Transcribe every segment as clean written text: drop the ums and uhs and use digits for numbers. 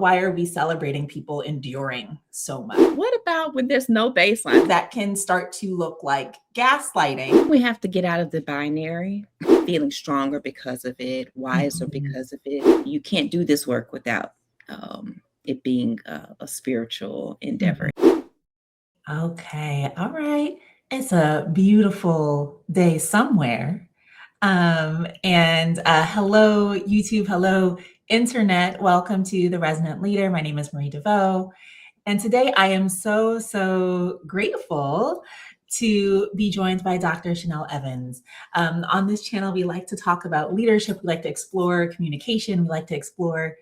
Why are we celebrating people enduring so much? What about when there's no baseline? That can start to look like gaslighting. We have to get out of the binary, feeling stronger because of it, wiser because of it. You can't do this work without it being a spiritual endeavor. Okay, all right. It's a beautiful day somewhere. Hello, YouTube. Hello, Internet. Welcome to the Resonant Leader. My name is Marie Deveaux. And today I am so grateful to be joined by Dr. Shenell Evans. On this channel, we like to talk about leadership. We like to explore communication. We like to explore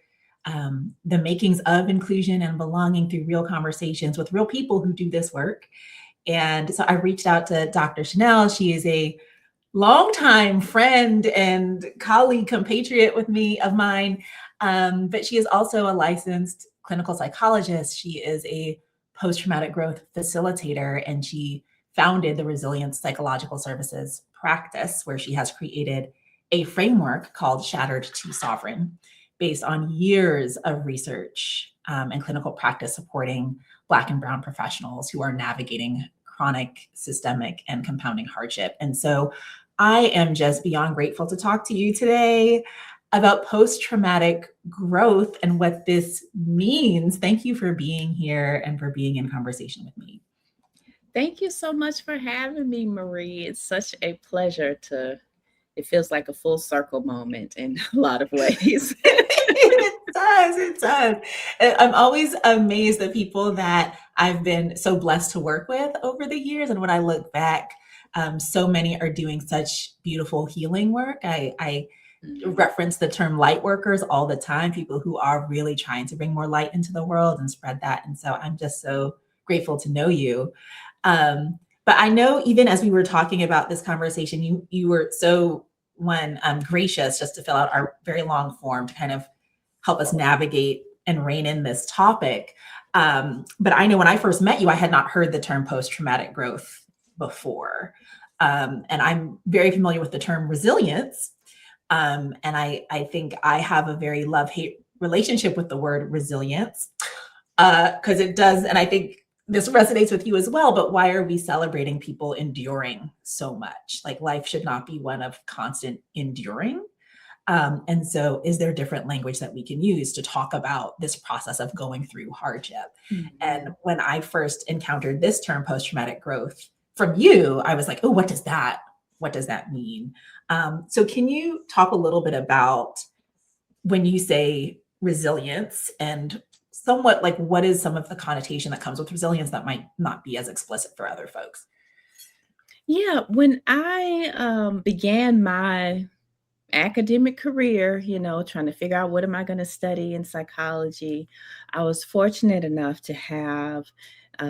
the makings of inclusion and belonging through real conversations with real people who do this work. And so I reached out to Dr. Shenell. She is a longtime friend and colleague, compatriot of mine, but she is also a licensed clinical psychologist. She is a post-traumatic growth facilitator, and she founded the Resilience Psychological Services practice, where she has created a framework called Shattered to Sovereign, based on years of research and clinical practice supporting Black and Brown professionals who are navigating chronic, systemic, and compounding hardship. And so I am just beyond grateful to talk to you today about post-traumatic growth and what this means. Thank you for being here and for being in conversation with me. Thank you so much for having me, Marie. It's such a pleasure it feels like a full circle moment in a lot of ways. It does. I'm always amazed at people that I've been so blessed to work with over the years. And when I look back, so many are doing such beautiful healing work. I reference the term light workers all the time, people who are really trying to bring more light into the world and spread that. And so I'm just so grateful to know you. But I know even as we were talking about this conversation, you were so gracious just to fill out our very long form to kind of help us navigate and rein in this topic. But I know when I first met you, I had not heard the term post-traumatic growth before. And I'm very familiar with the term resilience. And I think I have a very love-hate relationship with the word resilience, because it does, and I think this resonates with you as well, but why are we celebrating people enduring so much? Like, life should not be one of constant enduring. And so is there different language that we can use to talk about this process of going through hardship? And when I first encountered this term, post-traumatic growth, from you, I was like, oh, what does that mean? So can you talk a little bit about when you say resilience, and somewhat like what is some of the connotation that comes with resilience that might not be as explicit for other folks? Yeah, when I began my academic career, trying to figure out what am I going to study in psychology, I was fortunate enough to have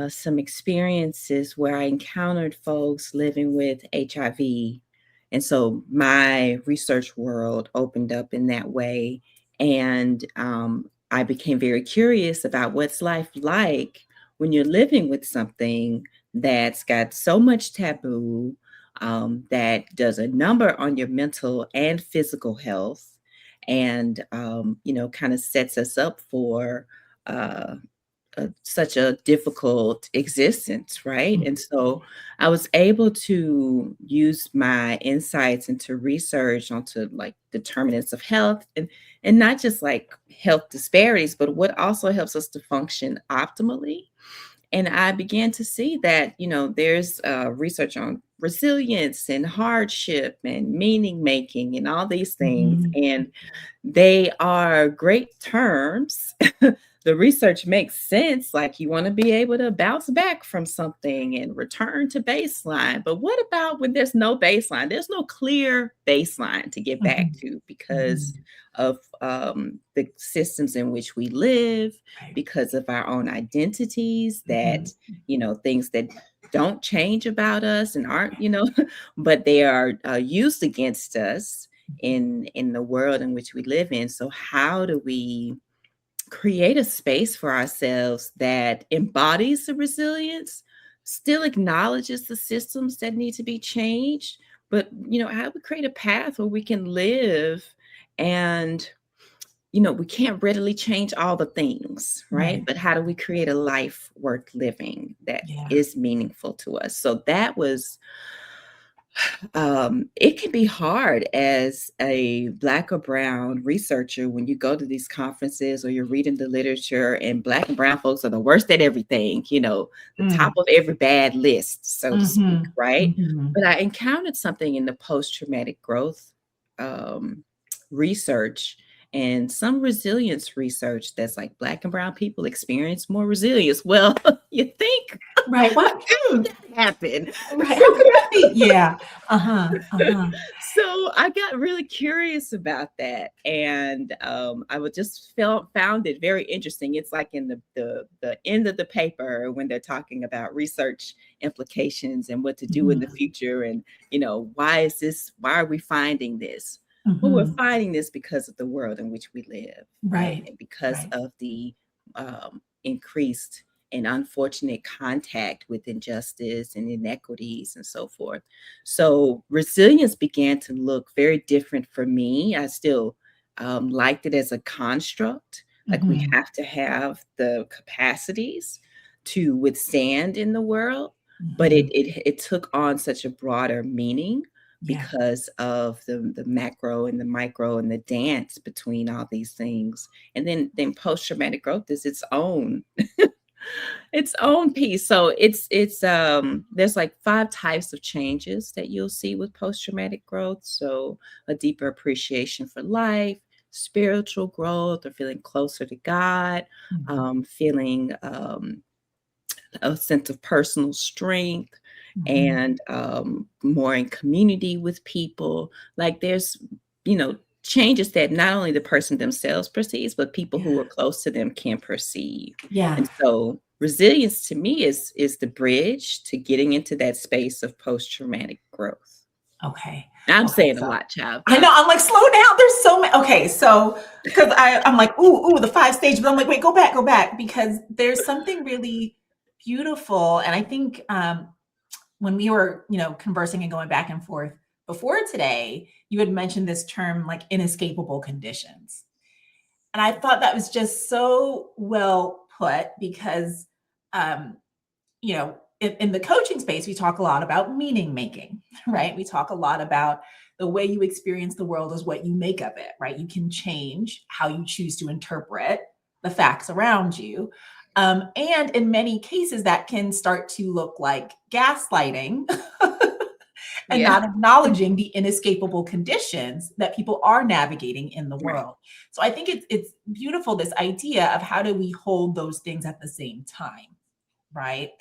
some experiences where I encountered folks living with HIV. And so my research world opened up in that way. And I became very curious about what's life like when you're living with something that's got so much taboo, that does a number on your mental and physical health, and kind of sets us up for such a difficult existence, right? And so I was able to use my insights into research onto like determinants of health, and not just like health disparities, but what also helps us to function optimally. And I began to see that, there's research on resilience and hardship and meaning making and all these things. And they are great terms. The research makes sense. Like, you want to be able to bounce back from something and return to baseline. But what about when there's no baseline? There's no clear baseline to get back to because of the systems in which we live, because of our own identities that, things that don't change about us and aren't, but they are used against us in the world in which we live in. So how do we create a space for ourselves that embodies the resilience, still acknowledges the systems that need to be changed, but how do we create a path where we can live and we can't readily change all the things, right? Right. But how do we create a life worth living that Yeah. is meaningful to us? So that was, it can be hard as a Black or Brown researcher when you go to these conferences or you're reading the literature, and Black and Brown folks are the worst at everything, the top Mm. of every bad list, so to speak, Mhm. right? Mhm. But I encountered something in the post traumatic growth um, research and some resilience research that's like Black and Brown people experience more resilience. Well, you think, Right. What? how did that happen? Right. How could that be? Yeah. Uh-huh. Uh-huh. So I got really curious about that, and I would just found it very interesting. It's like in the end of the paper when they're talking about research implications and what to do in the Mhm. future, and why is this? Why are we finding this? Well, we're Mhm. finding this because of the world in which we live, right, Right. and because Right. of the increased and unfortunate contact with injustice and inequities and so forth. So resilience began to look very different for me. I still liked it as a construct. Like we Mhm. have to have the capacities to withstand in the world, but it Mhm. it took on such a broader meaning Yeah. because of the macro and the micro and the dance between all these things. And then post traumatic growth is its own piece. So it's there's like 5 types of changes that you'll see with post-traumatic growth. So a deeper appreciation for life, spiritual growth, or feeling closer to God, Mhm. feeling a sense of personal strength, Mhm. and more in community with people. Like there's, changes that not only the person themselves perceives, but people who Yeah. are close to them can perceive. Yeah. And so resilience to me is the bridge to getting into that space of post-traumatic growth. Okay. I'm Okay. saying a So lot, child. I know I'm like, slow down. There's so many. Okay. So because I'm like, ooh, the 5 stage, but I'm like, wait, go back, because there's something really beautiful. And I think when we were, conversing and going back and forth before today, you had mentioned this term like inescapable conditions. And I thought that was just so well put because, um, in the coaching space, we talk a lot about meaning making, right? We talk a lot about the way you experience the world is what you make of it, right? You can change how you choose to interpret the facts around you. And in many cases, that can start to look like gaslighting and Yeah. not acknowledging the inescapable conditions that people are navigating in the Right. world. So I think it's beautiful, this idea of how do we hold those things at the same time, right?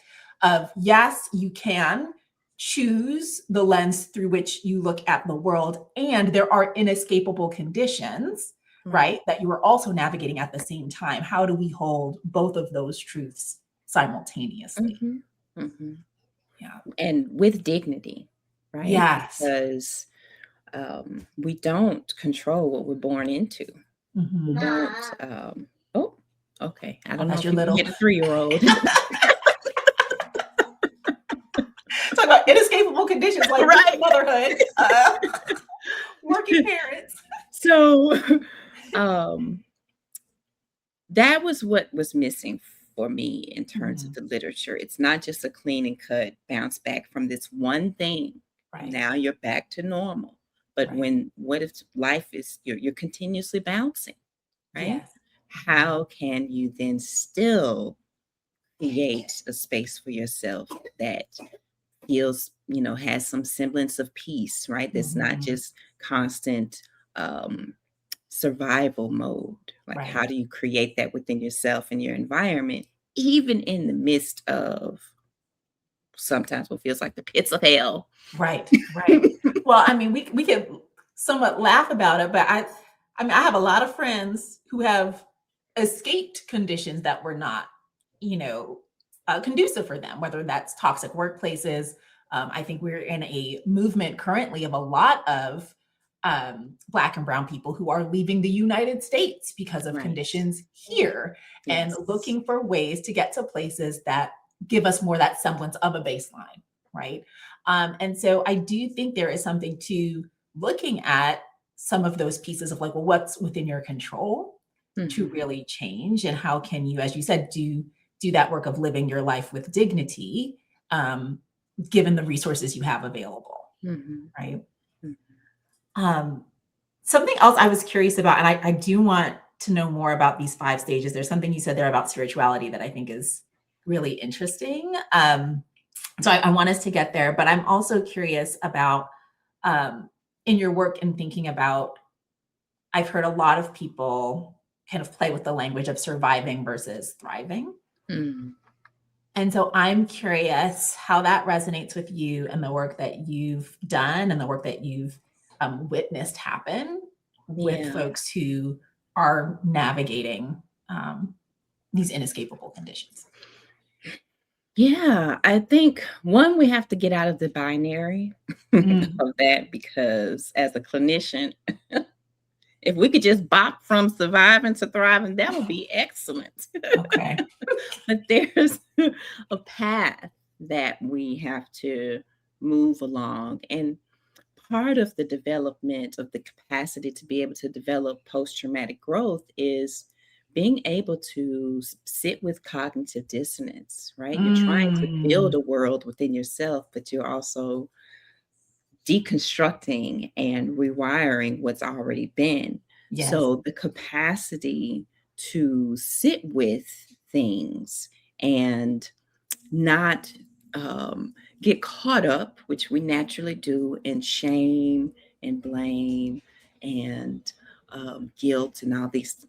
Of yes, you can choose the lens through which you look at the world, and there are inescapable conditions, Right. right, that you are also navigating at the same time. How do we hold both of those truths simultaneously? Hmm. Hmm. Yeah. And with dignity, right? Yes. Because we don't control what we're born into. We Mhm. don't. Oh, okay. I Oh, don't know that's if your you can little hear the 3-year-old. talk about inescapable conditions like dual Right. motherhood, working parents. So, um, that was what was missing for me in terms of Mhm. the literature. It's not just a clean and cut bounce back from this one thing. Right. Now you're back to normal. But Right. what if life is you're continuously bouncing, right? Yes. Mhm. How can you then still create a space for yourself that feels, has some semblance of peace, right? That's not Mhm. just constant um, survival mode. Like, how Right. do you create that within yourself and your environment, even in the midst of sometimes what feels like the pits of hell? Right. Right. Well, I mean, we could somewhat laugh about it, but I mean, I have a lot of friends who have escaped conditions that were not, you know, conducive for them, whether that's toxic workplaces. I think we're in a movement currently of a lot of Black and Brown people who are leaving the United States because of Right. conditions here and Yes. looking for ways to get to places that give us more that semblance of a baseline, right? And so I do think there is something to looking at some of those pieces of like, well, what's within your control to Mhm. really change, and how can you, as you said, do that work of living your life with dignity, um, given the resources you have available, Mhm. right? Mhm. Um, Something else I was curious about, and I do want to know more about these 5 stages. There's something you said there about spirituality that I think is really interesting. So I want us to get there, but I'm also curious about, um, in your work and thinking about, I've heard a lot of people kind of play with the language of surviving versus thriving. Mm. And so I'm curious how that resonates with you and the work that you've done and the work that you've witnessed happen with Yeah. folks who are navigating these inescapable conditions. Yeah, I think one, we have to get out of the binary Mm, of that because as a clinician, if we could just bop from surviving to thriving, that would be excellent. okay. But there's a path that we have to move along. And part of the development of the capacity to be able to develop post traumatic growth is being able to sit with cognitive dissonance, right? You're trying to build Mm, a world within yourself, but you're also deconstructing and rewiring what's already been. yes. So the capacity to sit with things and not get caught up, which we naturally do, in shame and blame and guilt and all these,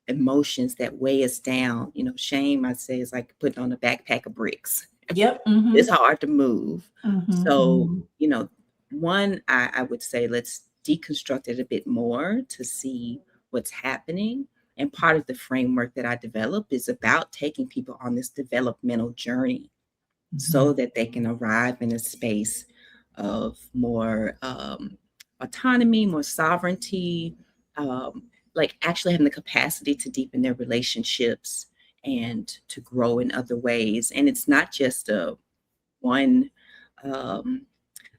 emotions that weigh us down. Shame, I say, is like putting on a backpack of bricks. Yep. It's hard to move. So, Hmm. one, I would say let's deconstruct it a bit more to see what's happening. And part of the framework that I develop is about taking people on this developmental journey so Hmm. that they can arrive in a space of more autonomy, more sovereignty, um, like actually having the capacity to deepen their relationships and to grow in other ways. And it's not just a one um,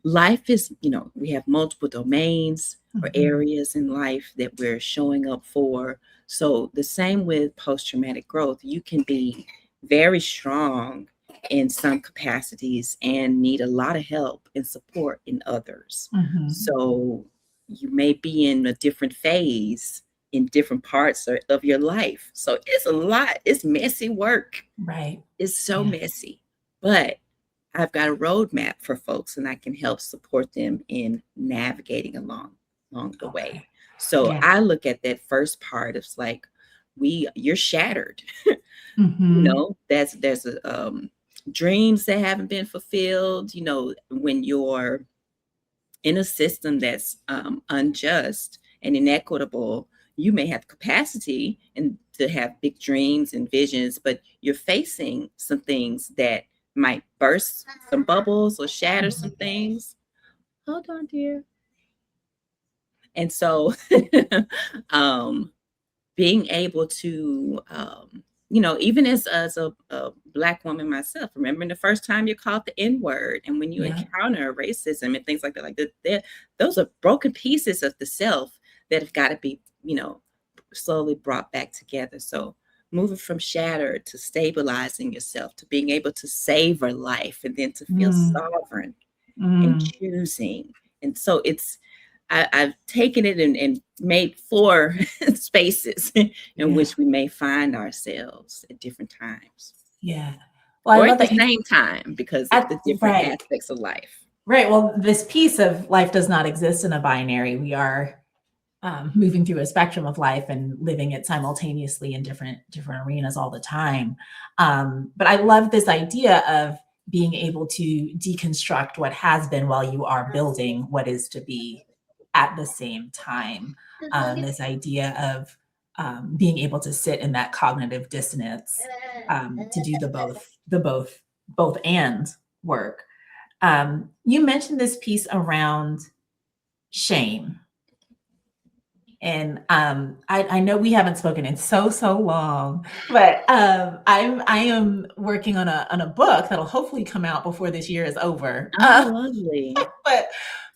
life is, we have multiple domains or Hmm. areas in life that we're showing up for. So the same with post-traumatic growth, you can be very strong in some capacities and need a lot of help and support in others. Hmm. So you may be in a different phase in different parts of your life. So it's a lot. It's messy work. Right. It's so Yeah. messy. But I've got a roadmap for folks and I can help support them in navigating along the way. Okay. So Yeah. I look at that first part. It's like you're shattered. Hmm. There's dreams that haven't been fulfilled. When you're in a system that's unjust and inequitable, you may have capacity and to have big dreams and visions, but you're facing some things that might burst some bubbles or shatter some things. Hold on, dear. And so, um, being able to, even as a Black woman myself, remembering the first time you called the N word, and when you Yeah. encounter racism and things like that, those are broken pieces of the self that have got to be, slowly brought back together. So, moving from shattered to stabilizing yourself to being able to savor life and then to feel Mm, sovereign and mm, choosing. And so I've taken it and made 4 spaces in yeah. which we may find ourselves at different times Yeah. Well, I or love at the that you same time because of at the different right. aspects of life. Right. Well, this piece of life does not exist in a binary. We are moving through a spectrum of life and living it simultaneously in different arenas all the time. But I love this idea of being able to deconstruct what has been while you are building what is to be at the same time. This idea of being able to sit in that cognitive dissonance, to do both and work. You mentioned this piece around shame, and I know we haven't spoken in so long, but I am working on a book that'll hopefully come out before this year is over. Oh, lovely. But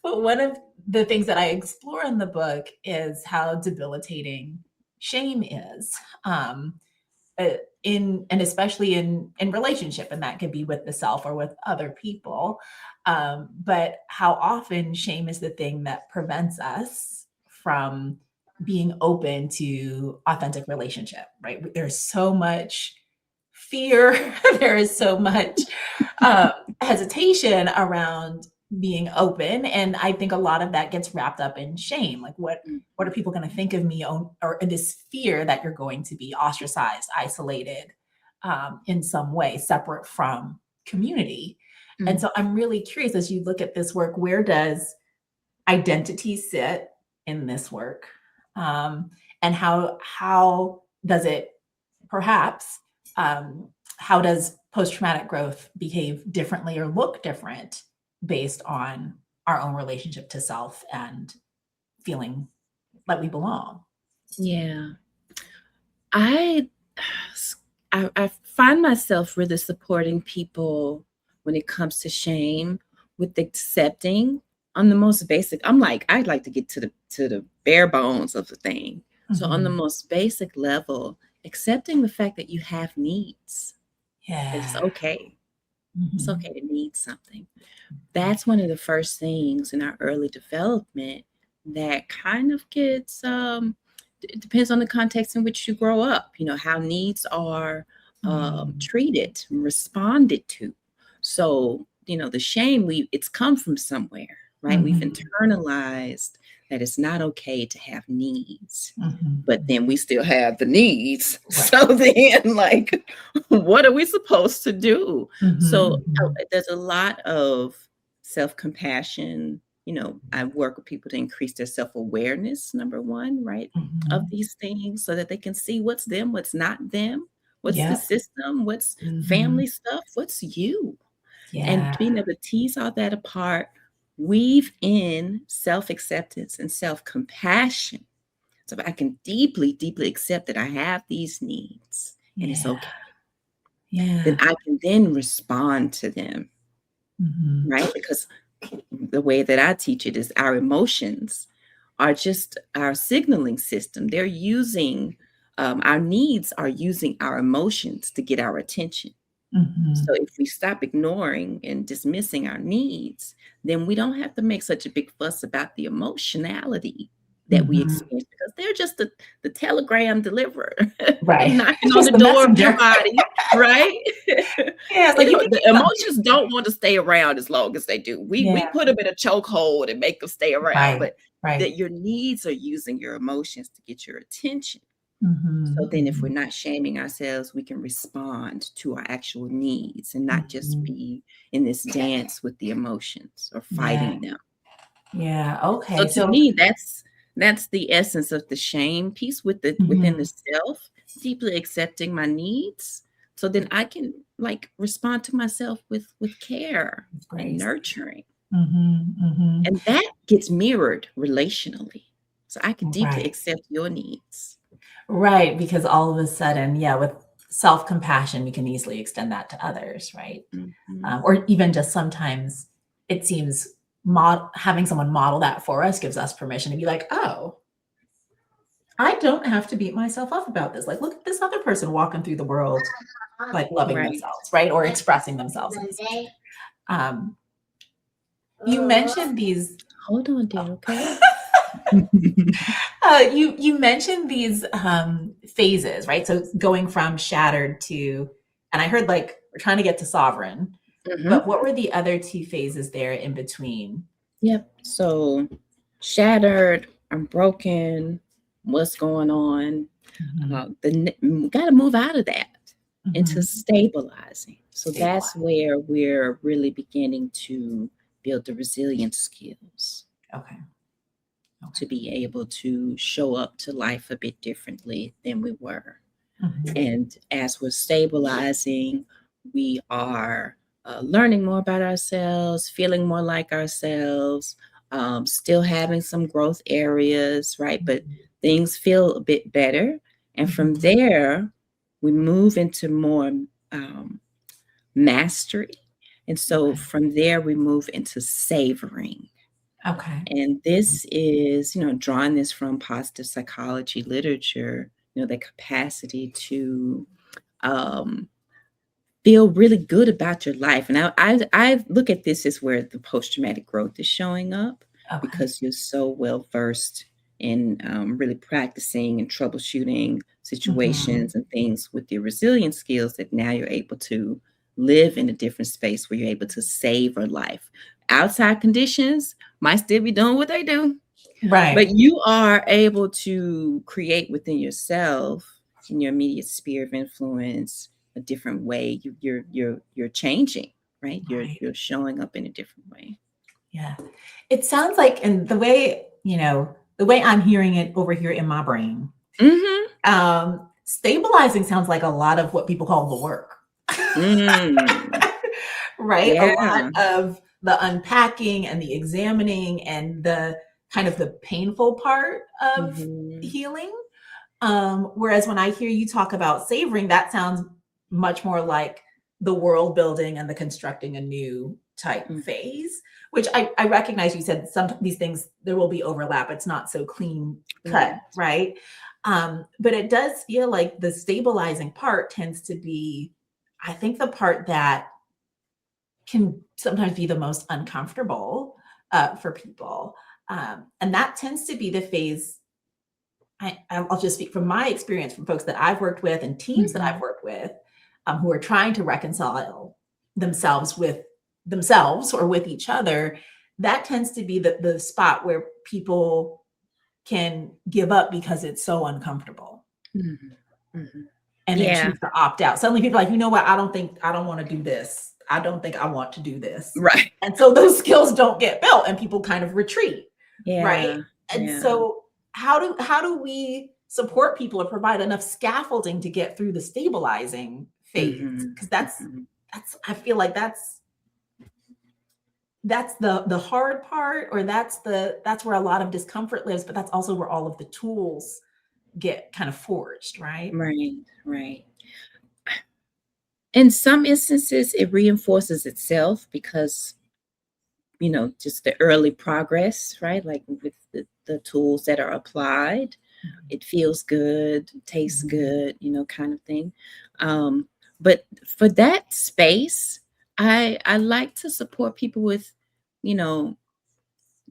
but one of the things that I explore in the book is how debilitating shame is. In and especially in relationship, and that could be with the self or with other people. But how often shame is the thing that prevents us from being open to authentic relationship, right? There's so much fear, there is so much um, hesitation around being open, and I think a lot of that gets wrapped up in shame. Like, what are people going to think of me, or this fear that you're going to be ostracized, isolated, in some way, separate from community. And Mm. so I'm really curious, as you look at this work, where does identity sit in this work, and how does it perhaps, how does post-traumatic growth behave differently or look different based on our own relationship to self and feeling like we belong? Yeah. I I find myself really supporting people when it comes to shame with accepting on the most basic. I'm like, I'd like to get to the bare bones of the thing. So on the Mhm. most basic level, accepting the fact that you have needs, that it's Yeah. okay. It's Mhm. okay to need something. Mhm. That's one of the first things in our early development that kind of gets it depends on the context in which you grow up, how needs are Mm. treated and responded to. So, the shame, it's come from somewhere, right? We've Mhm. internalized that it's not okay to have needs, Mhm. but then we still have the needs. Right. So then, like, what are we supposed to do? So Mhm. Mhm. there's a lot of self-compassion. I work with people to increase their self-awareness, number one, right? Of Mhm. these things so that they can see what's them, what's not them, what's the Yep. system, what's Mhm. family stuff, what's you. And Yeah. being able to tease all that apart, weave in self-acceptance and self-compassion. So if I can deeply, deeply accept that I have these needs and it's Yeah. okay, then Yeah. I can then respond to them, Mhm. right? Because the way that I teach it is our emotions are just our signaling system. They're using our needs are using our emotions to get our attention. So Mhm. if we stop ignoring and dismissing our needs, then we don't have to make such a big fuss about the emotionality that we Mhm. experience because they're just the telegram deliverer. They Right. knocking on Just the the door of your messenger. body, right? Yeah, it's like, "You can The do something." emotions don't want to stay around as long as they do. We Yeah. put them in a chokehold and make them stay around, Right. but Right. that your needs are using your emotions to get your attention. So Mhm. then if we're Mhm. not shaming ourselves, we can respond to our actual needs and not just Mhm. be in this dance with the emotions or Yeah. fighting them. Yeah. So Okay. to So, me, that's the essence of the shame piece within the mhm. self, deeply accepting my needs. So then I can like respond to myself with care and Grace. nurturing. Mhm. Mhm. And that gets mirrored relationally. So I can deeply Right. accept your needs. Right, because all of a sudden, yeah, with self-compassion, we can easily extend that to others, right? Mhm. Or even just sometimes it seems having someone model that for us gives us permission to be like, oh, I don't have to beat myself up about this. Like, look at this other person walking through the world, like loving Right. themselves, right? Or expressing themselves in this way. Um, you mentioned these. Hold on, dear, okay? You mentioned these phases, right? So going from shattered to, and I heard like we're trying to get to sovereign, but Mhm. what were the other two phases there in between? Yep. So shattered, I'm broken, what's going on? Mhm. Gotta move out of that into Mhm. stabilizing. So that's Stabilize. where we're really beginning to build the resilience skills Okay. Okay. to be able to show up to life a bit differently than we were. Mhm. And as we're stabilizing, we are learning more about ourselves, feeling more like ourselves, still having some growth areas, right? But Mhm. things feel a bit better. And from Mhm. there, we move into more um, mastery. And so Okay. from there, we move into savoring. Okay. And this is, drawing this from positive psychology literature. the capacity to um, feel really good about your life. And I look at this as where the post traumatic growth is showing up, Okay. because you're so well versed in really practicing and troubleshooting Mhm. situations and things with your resilience skills, that now you're able to live in a different space where you're able to save a life. Outside conditions might still be doing what they do, but Right. you are able to create within yourself, in your immediate sphere of influence, a different way. You're changing, right? Right. You're showing up in a different way. Yeah. It sounds like, and the way I'm hearing it over here in my brain, Mm-hmm. stabilizing sounds like a lot of what people call the work. Mm. Right? A lot Yeah. of the unpacking and the examining and the kind of the painful part of Mm-hmm. healing. Whereas when I hear you talk about savoring, that sounds much more like the world building and the constructing a new type Mm. phase, which I recognize you said some these things there will be overlap. It's not so clean cut, Right. right? But it does feel like the stabilizing part tends to be, I think, the part that can sometimes be the most uncomfortable for people. And that tends to be the phase. I'll just speak from my experience from folks that I've worked with and teams that I've Mm-hmm. worked with, who are trying to reconcile themselves with themselves or with each other. That tends to be the spot where people can give up because it's so uncomfortable Mm-hmm. Mm-hmm. and then Yeah. choose to opt out. Suddenly people are like, you know what? I don't want to do this. I don't think I want to do this. Right. And so those skills don't get built and people kind of retreat, right? Yeah. And Yeah. so how do we support people or provide enough scaffolding to get through the stabilizing phase? Mm-hmm. Because Mm-hmm. that's I feel like that's the hard part, or that's where a lot of discomfort lives, but that's also where all of the tools get kind of forged, right? Right. Right. In some instances, it reinforces itself because, just the early progress, right? Like with the tools that are applied, it feels good, tastes Mhm. good, kind of thing. Um, but for that space, I like to support people with, you know,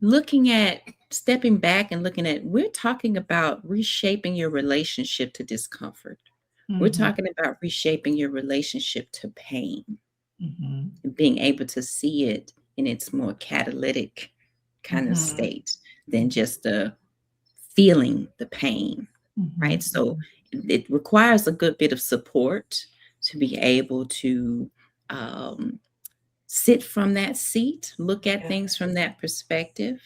looking at stepping back and looking at, we're talking about reshaping your relationship to discomfort. We're Mhm. talking about reshaping your relationship to pain, Mhm. and being able to see it in its more catalytic kind of Mhm. state than just the feeling the pain, right? Mhm. So Mhm. it requires a good bit of support to be able to um, sit from that seat, look at Yeah. things from that perspective.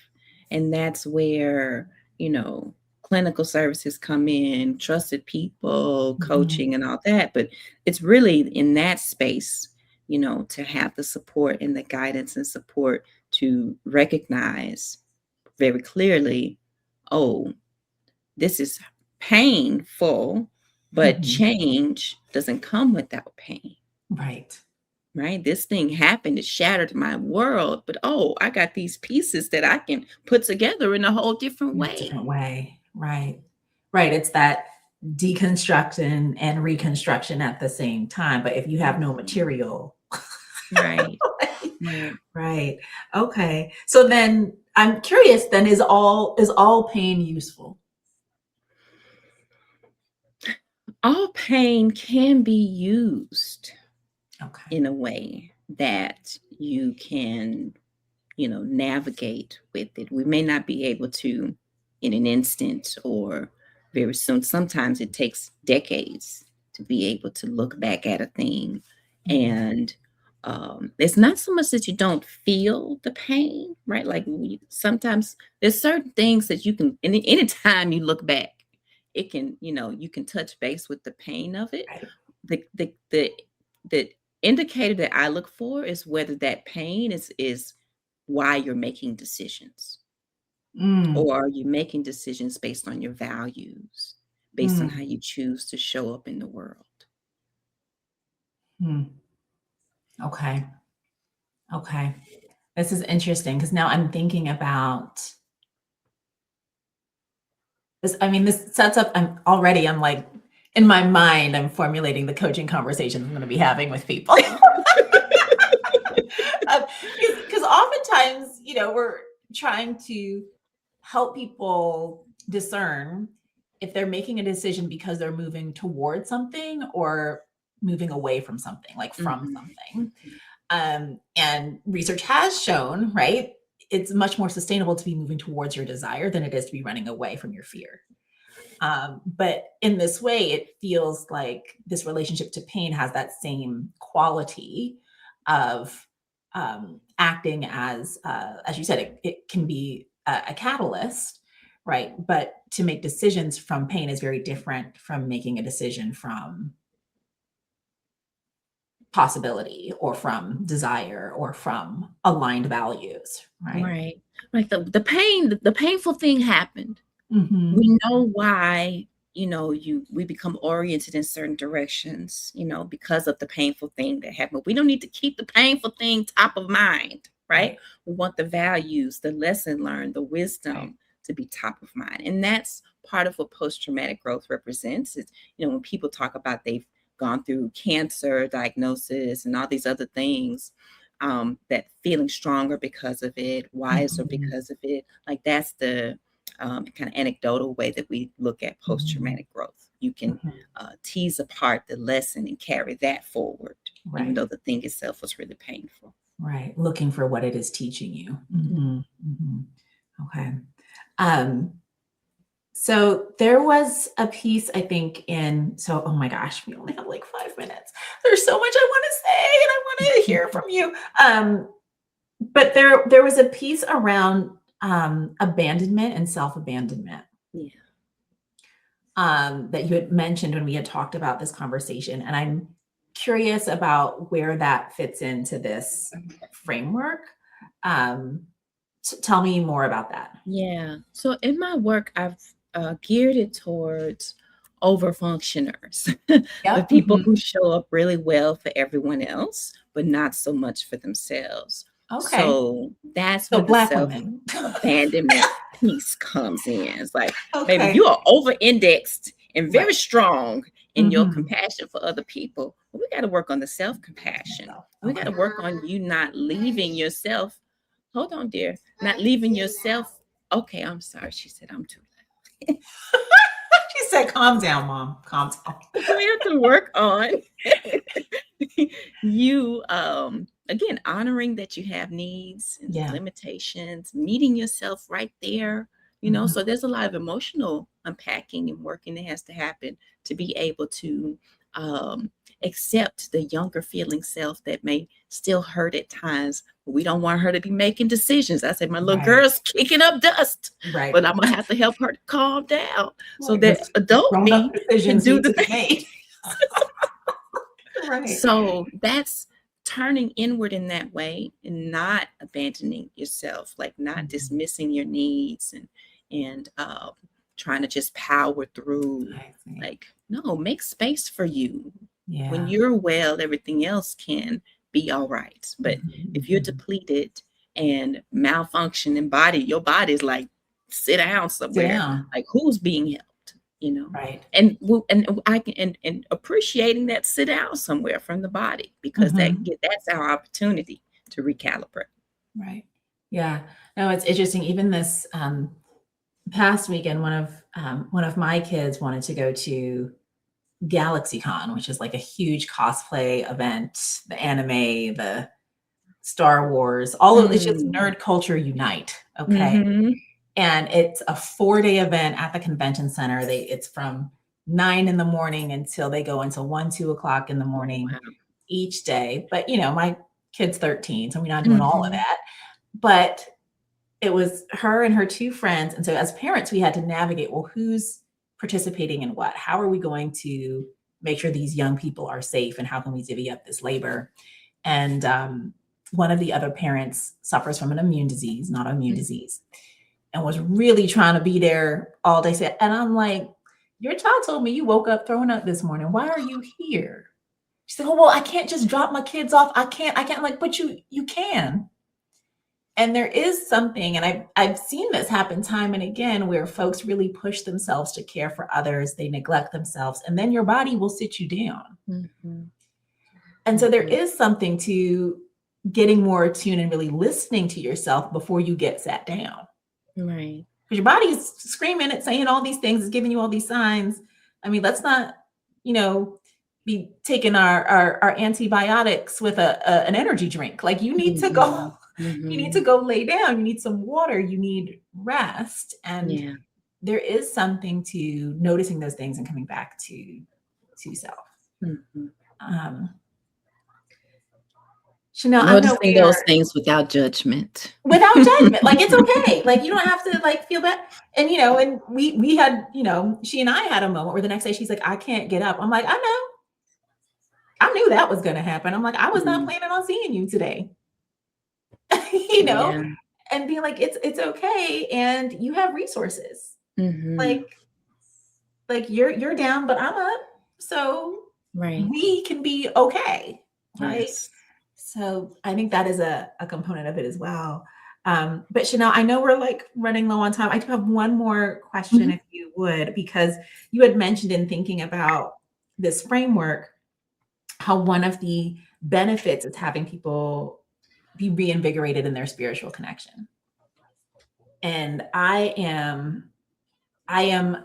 And that's where, you know, clinical services come in, trusted people, Mhm. coaching, and all that. But it's really in that space, to have the support and the guidance and support to recognize very clearly, oh, this is painful, but Mhm. change doesn't come without pain. Right. Right? This thing happened, it shattered my world, but oh, I got these pieces that I can put together in a whole different In a different way. way. Right. Right. It's that deconstruction and reconstruction at the same time. But if you have no Mhm. material, Right. Right. right. Okay. So then I'm curious then, is all pain useful? All pain can be used Okay. in a way that you can, navigate with it. We may not be able to in an instant or very soon. Sometimes it takes decades to be able to look back at a thing. Mhm. And it's not so much that you don't feel the pain, right? Like sometimes there's certain things that you can, anytime you look back, it can, you can touch base with the pain of it. Right. The indicator that I look for is whether that pain is why you're making decisions, Mm, or are you making decisions based on your values, based on how mm, you choose to show up in the world. mm. Okay. Okay. This is interesting because now I'm thinking about This sets up, I'm like, in my mind, I'm formulating the coaching conversations I'm going to be having with people. Because oftentimes, we're trying to help people discern if they're making a decision because they're moving towards something or moving away from something, like from Mhm. something. And research has shown, right? It's much more sustainable to be moving towards your desire than it is to be running away from your fear. But in this way, it feels like this relationship to pain has that same quality of acting as you said, it can be a catalyst, right? But to make decisions from pain is very different from making a decision from possibility or from desire or from aligned values, right? Right. Like the painful thing happened. Mm-hmm. We know why, we become oriented in certain directions, because of the painful thing that happened. We don't need to keep the painful thing top of mind, right? Right, We want the values, the lesson learned, the right. wisdom to be top of mind. And that's part of what post-traumatic growth represents is, when people talk about they've gone through cancer diagnosis and all these other things, that feeling stronger because of it, wiser Mm-hmm. because of it, like that's the kind of anecdotal way that we look at Mm-hmm. post-traumatic growth. You can Mm-hmm. tease apart the lesson and carry that forward, even Right. though the thing itself was really painful. Right. Looking for what it is teaching you. Mhm. Okay. Um, so there was a piece, I think, oh my gosh, we only have like 5 minutes. There's so much I want to say and I want to hear from you. But there was a piece around abandonment and self-abandonment Yeah. that you had mentioned when we had talked about this conversation. And I'm curious about where that fits into this framework. Um, Tell me more about that. Yeah. So in my work, I've geared it towards over functioners, the Yep. people who show up really well for everyone else, but not so much for themselves. Okay. So that's So where the Black self women. abandonment piece comes in. It's like, baby, Okay. you are over indexed and Right. very strong in your Mhm. compassion for other people. But we got to work on the self compassion. We got Okay. to work on you not leaving yourself. Hold on, dear. Not leaving yourself. Okay, I'm sorry. She said I'm too loud. She said, "Calm down, mom. Calm down." We have to work on you again honoring that you have needs and Yeah. limitations, meeting yourself right there, Mhm. so there's a lot of emotional unpacking and working that has to happen to be able to accept the younger feeling self that may still hurt at times. We don't want her to be making decisions. I said my little Right. girl's kicking up dust, Right. but I'm gonna have to help her to calm down so Right. that Because adult grown up me can decisions do need the to be thing. made. Right. So that's turning inward in that way and not abandoning yourself, like not Mhm. dismissing your needs and trying to just power through. I see. Like, no, make space for you. When Yeah. you're well, everything else can be all right. But Mhm, if you're mhm. depleted and malfunction in body, your body's like, sit down Sit somewhere. down. Like, who's being helped? You know? Right. And I can and appreciating that sit down somewhere from the body because Mhm. that's our opportunity to recalibrate. Right. Yeah. No, it's interesting. Even this past weekend, one of my kids wanted to go to GalaxyCon, which is like a huge cosplay event, the anime, the Star Wars, all of it's just Mm. nerd culture unite. Okay. Mhm. And it's a 4-day event at the convention center. It's from 9 in the morning until they go until 1, 2 o'clock in the Oh, morning wow. each day. But my kid's 13, so we're not doing all of Mhm. that. But it was her and her two friends. And so as parents, we had to navigate, well, who's participating in what? How are we going to make sure these young people are safe? And how can we divvy up this labor? And one of the other parents suffers from an immune disease, not autoimmune Mm. disease, and was really trying to be there all day. And I'm like, your child told me you woke up throwing up this morning. Why are you here? She said, oh, well, I can't just drop my kids off. I can't. I'm like, but you can. And there is something, and I've seen this happen time and again, where folks really push themselves to care for others, they neglect themselves, and then your body will sit you down. Mhm. And so there Mhm. is something to getting more attuned and really listening to yourself before you get sat down. Right. Because your body is screaming, it's saying all these things, it's giving you all these signs. I mean, let's not, you know, be taking our antibiotics with an energy drink. Like you need to go, Mhm. you need to Mhm. go lay down. You need some water. You need rest. And Yeah. there is something to noticing those things and coming back to self. Mhm. Um, Shenell, I know Noticing those we're things without judgment. without judgment. Like it's okay. Like you don't have to like feel bad. And and we had, she and I had a moment where the next day she's like, I can't get up. I'm like, I know. I knew that was gonna happen. I'm like, I was not Mm. planning on seeing you today. you know, Yeah. and being like, it's okay. And you have resources. Mhm. Like you're down, but I'm up. So Right. we can be okay. Right. Yes. So I think that is a component of it as well. But Chanel, I know we're like running low on time. I do have one more question, Mhm. if you would, because you had mentioned in thinking about this framework, how one of the benefits is having people be reinvigorated in their spiritual connection. And I am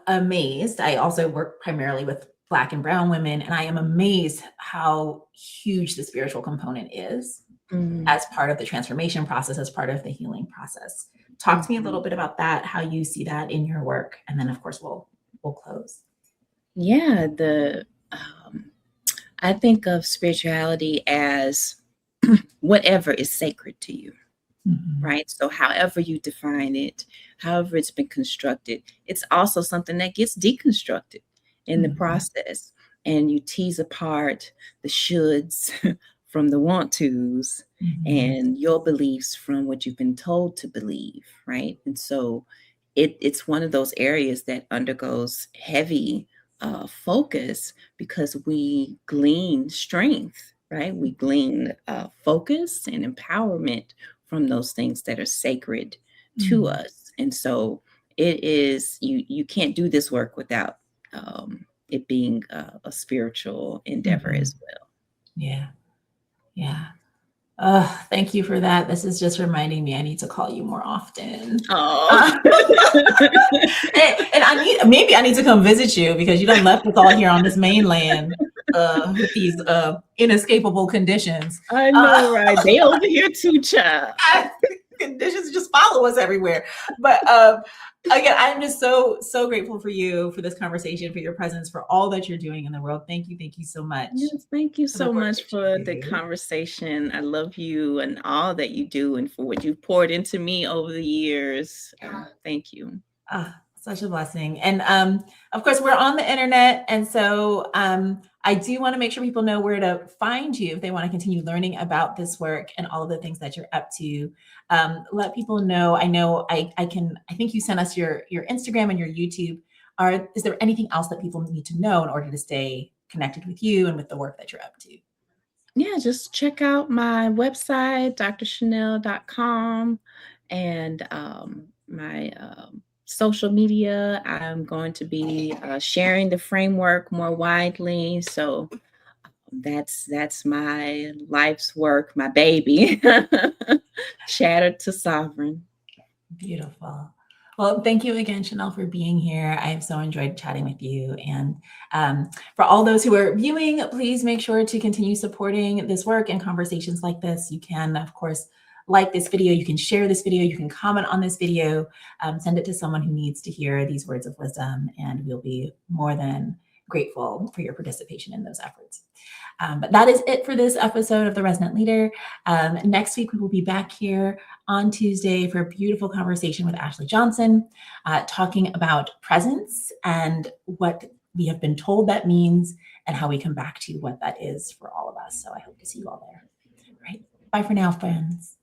amazed. I also work primarily with Black and Brown women, and I am amazed how huge the spiritual component is Mhm. as part of the transformation process, as part of the healing process. Talk to me a little Mhm. bit about that, how you see that in your work, and then of course we'll close. Yeah, I think of spirituality as whatever is sacred to you, Mhm. right? So however you define it, however it's been constructed, it's also something that gets deconstructed in the Mhm. process. And you tease apart the shoulds from the want tos Mhm. and your beliefs from what you've been told to believe, right? And so it's one of those areas that undergoes heavy focus because we glean strength, right? We glean focus and empowerment from those things that are sacred to Mhm. us. And so it is you can't do this work without it being a spiritual endeavor Mhm. as well. Yeah. Yeah. Oh, thank you for that. This is just reminding me I need to call you more often. Oh. Uh, and maybe I need to come visit you because you done left us all here on this mainland with these inescapable conditions. I Uh, know, right? They over here too, child. conditions just follow us everywhere. But again, I'm just so grateful for you, for this conversation, for your presence, for all that you're doing in the world. Thank you so much Yes, thank you for the so work much that you for the do. conversation. I love you and all that you do and for what you've poured into me over the years. Thank you. Ah, such a blessing. And of course, we're on the internet. And so I do want to make sure people know where to find you if they want to continue learning about this work and all of the things that you're up to. Let people know. I know I think you sent us your Instagram and your YouTube. Is there anything else that people need to know in order to stay connected with you and with the work that you're up to? Yeah, just check out my website, drshenell.com, and my social media. I'm going to be sharing the framework more widely. So that's my life's work, my baby. Shattered to sovereign. Beautiful. Well, thank you again, Shenell, for being here. I have so enjoyed chatting with you. And for all those who are viewing, please make sure to continue supporting this work and conversations like this. You can, of course, like this video, you can share this video, you can comment on this video, send it to someone who needs to hear these words of wisdom, and we'll be more than grateful for your participation in those efforts. But that is it for this episode of The Resonant Leader. Next week, we will be back here on Tuesday for a beautiful conversation with Ashley Johnson, talking about presence and what we have been told that means and how we come back to what that is for all of us. So I hope to see you all there. All right. Bye for now, friends.